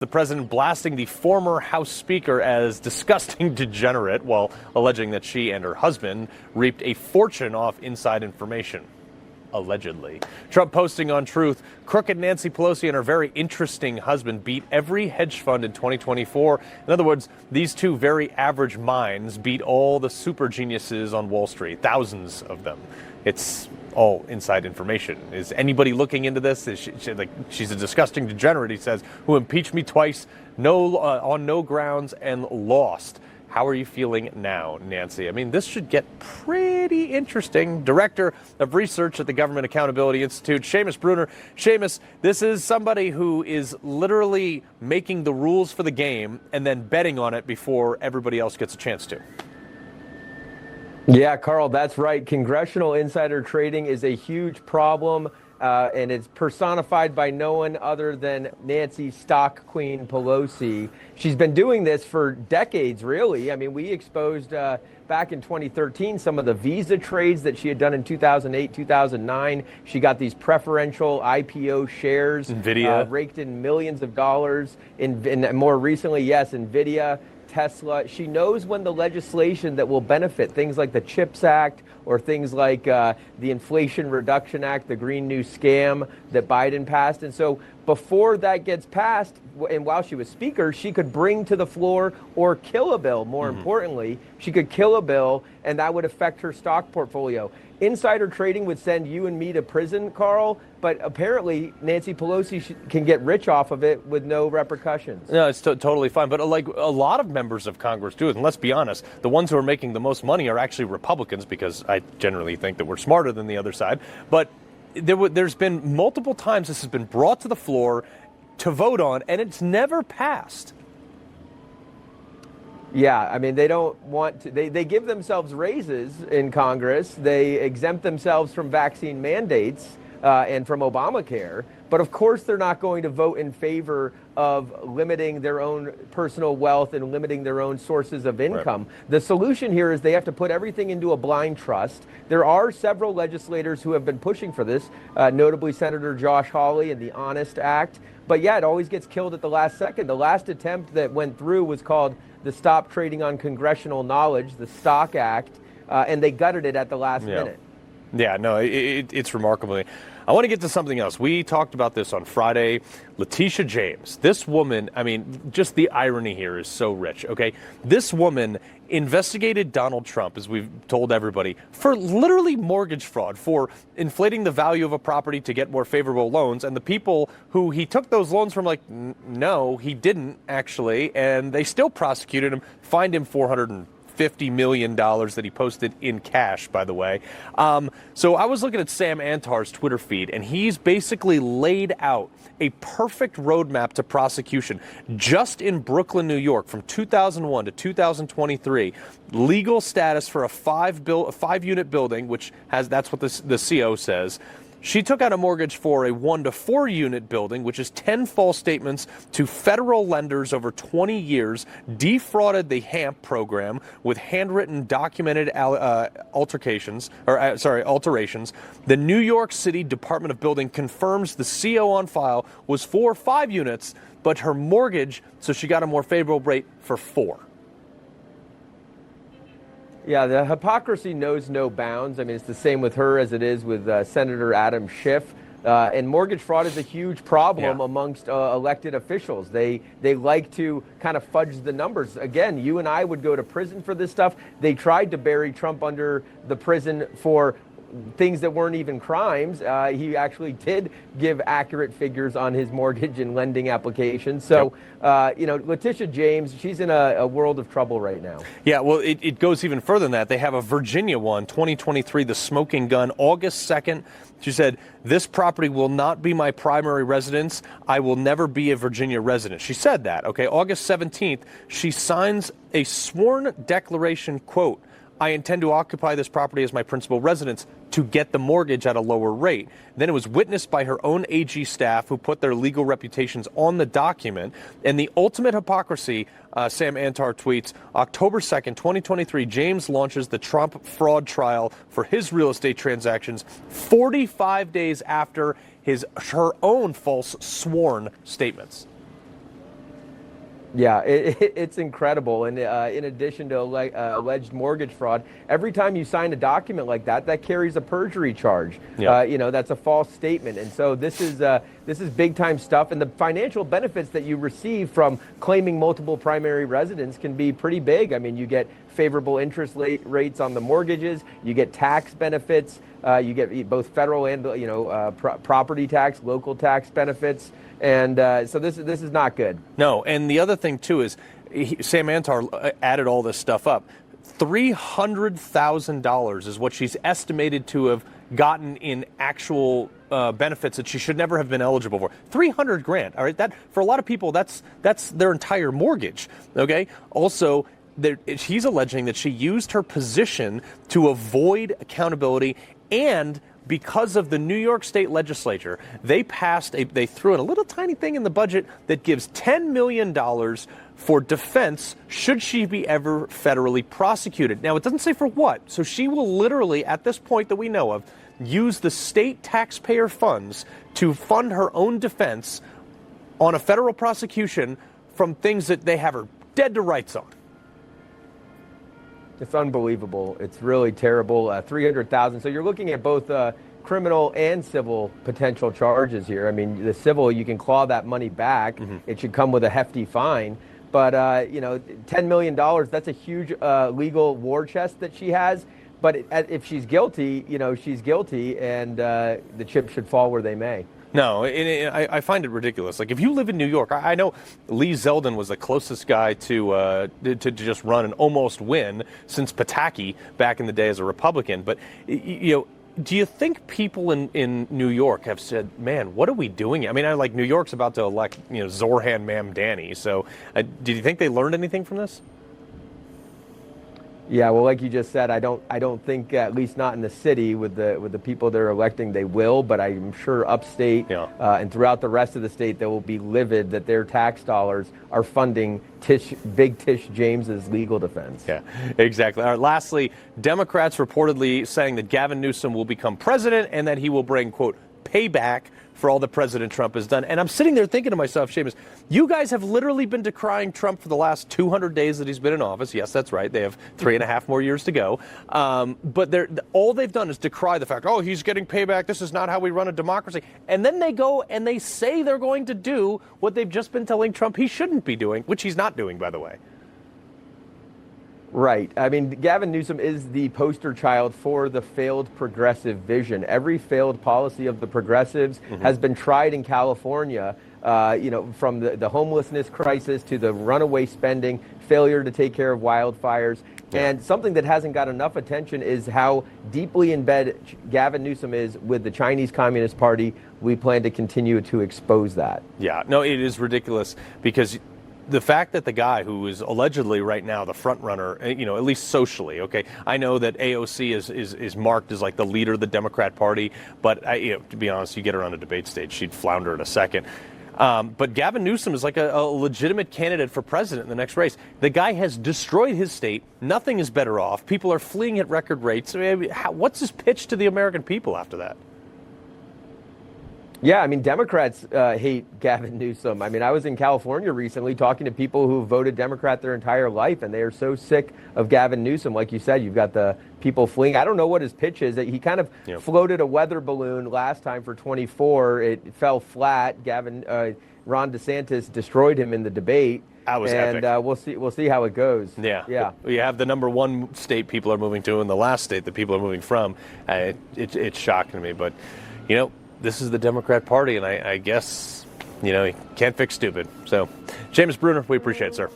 The president blasting the former House Speaker as disgusting degenerate while alleging that she and her husband reaped a fortune off inside information. Allegedly. Trump posting on Truth, crooked Nancy Pelosi and her very interesting husband beat every hedge fund in 2024. In other words, these two very average minds beat all the super geniuses on Wall Street, thousands of them. It's all inside information. Is anybody looking into this? She's a disgusting degenerate, he says, who impeached me twice, on no grounds, and lost. How are you feeling now, Nancy? I mean, this should get pretty interesting. Director of Research at the Government Accountability Institute, Seamus Bruner. Seamus, this is somebody who is literally making the rules for the game and then betting on it before everybody else gets a chance to. Yeah, Carl, that's right. Congressional insider trading is a huge problem, and it's personified by no one other than Nancy Stock Queen Pelosi. She's been doing this for decades, really. I mean, we exposed back in 2013 some of the Visa trades that she had done in 2008, 2009. She got these preferential IPO shares, NVIDIA, raked in millions of dollars. And more recently, yes, NVIDIA, Tesla. She knows when the legislation that will benefit things like the CHIPS Act or things like the Inflation Reduction Act, the Green New Scam that Biden passed. And so before that gets passed, and while she was speaker, she could bring to the floor or kill a bill. More importantly, she could kill a bill, and that would affect her stock portfolio. Insider trading would send you and me to prison, Carl, but apparently Nancy Pelosi can get rich off of it with no repercussions. No, it's totally fine. But like a lot of members of Congress do it. And let's be honest, the ones who are making the most money are actually Republicans, because I generally think that we're smarter than the other side. But there's been multiple times this has been brought to the floor to vote on, and it's never passed. Yeah, I mean, they don't want to. They give themselves raises in Congress. They exempt themselves from vaccine mandates and from Obamacare. But of course, they're not going to vote in favor of limiting their own personal wealth and limiting their own sources of income. Right. The solution here is they have to put everything into a blind trust. There are several legislators who have been pushing for this, notably Senator Josh Hawley and the Honest Act. But yeah, it always gets killed at the last second. The last attempt that went through was called the Stop Trading on Congressional Knowledge, the Stock Act, and they gutted it at the last minute. Yeah, no, it's remarkable. I want to get to something else. We talked about this on Friday. Letitia James, this woman, I mean, just the irony here is so rich, okay? This woman investigated Donald Trump, as we've told everybody, for literally mortgage fraud, for inflating the value of a property to get more favorable loans. And the people who he took those loans from, like, no, he didn't actually. And they still prosecuted him, fined him $450 million that he posted in cash, by the way. So I was looking at Sam Antar's Twitter feed, and he's basically laid out a perfect roadmap to prosecution. Just in Brooklyn, New York, from 2001 to 2023, legal status for a five-unit building, which that's what the CO says. She took out a mortgage for a 1 to 4 unit building, which is 10 false statements to federal lenders over 20 years, defrauded the HAMP program with handwritten documented alterations. The New York City Department of Building confirms the CO on file was for 5 units, but her mortgage, so she got a more favorable rate for 4. Yeah, the hypocrisy knows no bounds. I mean, it's the same with her as it is with Senator Adam Schiff. And mortgage fraud is a huge problem amongst elected officials. They like to kind of fudge the numbers. Again, you and I would go to prison for this stuff. They tried to bury Trump under the prison for things that weren't even crimes. He actually did give accurate figures on his mortgage and lending applications. So, Letitia James, she's in a world of trouble right now. Yeah, well, it goes even further than that. They have a Virginia one, 2023, the smoking gun, August 2nd. She said, "This property will not be my primary residence. I will never be a Virginia resident." She said that, okay? August 17th, she signs a sworn declaration, quote, "I intend to occupy this property as my principal residence to get the mortgage at a lower rate." Then it was witnessed by her own AG staff who put their legal reputations on the document. And the ultimate hypocrisy, Sam Antar tweets, October 2nd, 2023, James launches the Trump fraud trial for his real estate transactions 45 days after her own false sworn statements. Yeah, it's incredible. And in addition to alleged mortgage fraud, every time you sign a document like that, that carries a perjury charge. Yeah. That's a false statement. And so this is big time stuff. And the financial benefits that you receive from claiming multiple primary residence can be pretty big. I mean, you get favorable interest rates on the mortgages. You get tax benefits. You get both federal and property tax, local tax benefits. And so this is not good. No, and the other thing, too, is Sam Antar added all this stuff up. $300,000 is what she's estimated to have gotten in actual benefits that she should never have been eligible for. $300,000. All right, that for a lot of people, that's their entire mortgage. Okay. Also, she's alleging that she used her position to avoid accountability, and because of the New York State legislature, they threw in a little tiny thing in the budget that gives $10 million for defense should she be ever federally prosecuted. Now, it doesn't say for what. So she will literally, at this point that we know of, use the state taxpayer funds to fund her own defense on a federal prosecution from things that they have her dead to rights on. It's unbelievable. It's really terrible. $300,000. So you're looking at both criminal and civil potential charges here. I mean, the civil, you can claw that money back. Mm-hmm. It should come with a hefty fine. But, $10 million, that's a huge legal war chest that she has. But if she's guilty, she's guilty, and the chips should fall where they may. No, I find it ridiculous. Like, if you live in New York, I know Lee Zeldin was the closest guy to just run and almost win since Pataki back in the day as a Republican. But, do you think people in New York have said, man, what are we doing? I mean, New York's about to elect, Zorhan Mamdani. So did you think they learned anything from this? Yeah, well, like you just said, I don't think, at least not in the city with the people they're electing, they will. But I'm sure upstate and throughout the rest of the state, they will be livid that their tax dollars are funding Big Tish James's legal defense. Yeah, exactly. All right, lastly, Democrats reportedly saying that Gavin Newsom will become president and that he will bring, quote, payback for all that President Trump has done. And I'm sitting there thinking to myself, Seamus, you guys have literally been decrying Trump for the last 200 days that he's been in office. Yes, that's right. They have 3.5 more years to go. But all they've done is decry the fact, oh, he's getting payback. This is not how we run a democracy. And then they go and they say they're going to do what they've just been telling Trump he shouldn't be doing, which he's not doing, by the way. Right. I mean, Gavin Newsom is the poster child for the failed progressive vision. Every failed policy of the progressives has been tried in California, from the homelessness crisis to the runaway spending, failure to take care of wildfires. Yeah. And something that hasn't got enough attention is how deeply in bed Gavin Newsom is with the Chinese Communist Party. We plan to continue to expose that. Yeah. No, it is ridiculous because the fact that the guy who is allegedly right now the front runner, at least socially, okay, I know that AOC is marked as like the leader of the Democrat Party, but to be honest, you get her on a debate stage, she'd flounder in a second. But Gavin Newsom is like a legitimate candidate for president in the next race. The guy has destroyed his state. Nothing is better off. People are fleeing at record rates. I mean, what's his pitch to the American people after that? Yeah, I mean, Democrats hate Gavin Newsom. I mean, I was in California recently talking to people who voted Democrat their entire life, and they are so sick of Gavin Newsom. Like you said, you've got the people fleeing. I don't know what his pitch is. He kind of floated a weather balloon last time for 24. It fell flat. Ron DeSantis destroyed him in the debate. That was epic. And we'll see how it goes. Yeah. You have the number one state people are moving to and the last state that people are moving from. It's shocking to me, but, this is the Democrat Party, and I guess, you can't fix stupid. So, Seamus Bruner, we appreciate it, sir.